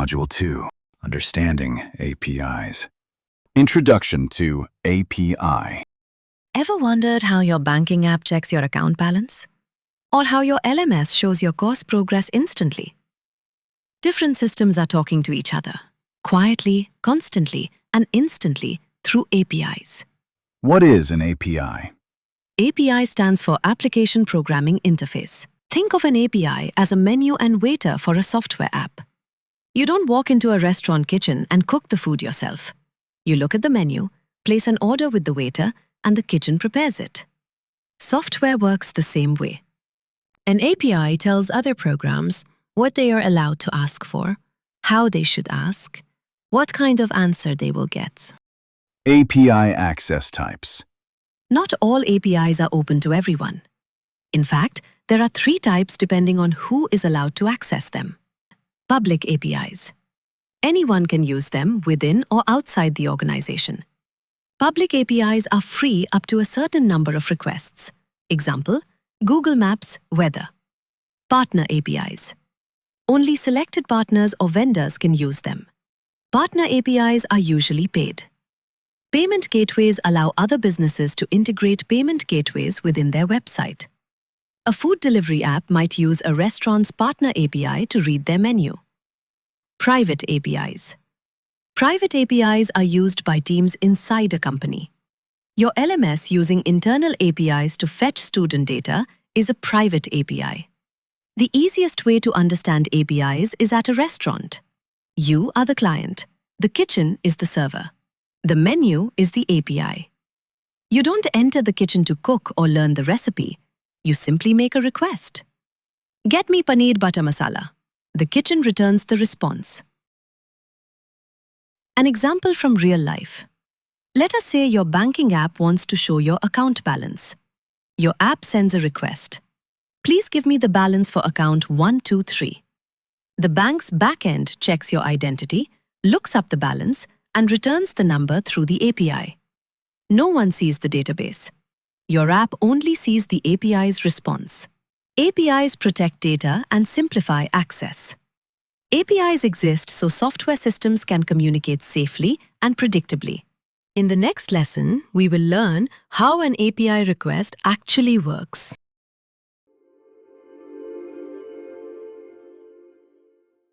Module 2, Understanding APIs. Introduction to API. Ever wondered how your banking app checks your account balance? Or how your LMS shows your course progress instantly? Different systems are talking to each other, quietly, constantly, and instantly through APIs. What is an API? API stands for Application Programming Interface. Think of an API as a menu and waiter for a software app. You don't walk into a restaurant kitchen and cook the food yourself. You look at the menu, place an order with the waiter, and the kitchen prepares it. Software works the same way. An API tells other programs what they are allowed to ask for, how they should ask, what kind of answer they will get. API access types. Not all APIs are open to everyone. In fact, there are 3 types depending on who is allowed to access them. Public APIs. Anyone can use them within or outside the organization. Public APIs are free up to a certain number of requests. Example, Google Maps Weather. Partner APIs. Only selected partners or vendors can use them. Partner APIs are usually paid. Payment gateways allow other businesses to integrate payment gateways within their website. A food delivery app might use a restaurant's partner API to read their menu. Private APIs. Private APIs are used by teams inside a company. Your LMS using internal APIs to fetch student data is a private API. The easiest way to understand APIs is at a restaurant. You are the client. The kitchen is the server. The menu is the API. You don't enter the kitchen to cook or learn the recipe. You simply make a request. Get me paneer butter masala. The kitchen returns the response. An example from real life. Let us say your banking app wants to show your account balance. Your app sends a request. Please give me the balance for account 123. The bank's backend checks your identity, looks up the balance, and returns the number through the API. No one sees the database. Your app only sees the API's response. APIs protect data and simplify access. APIs exist so software systems can communicate safely and predictably. In the next lesson, we will learn how an API request actually works.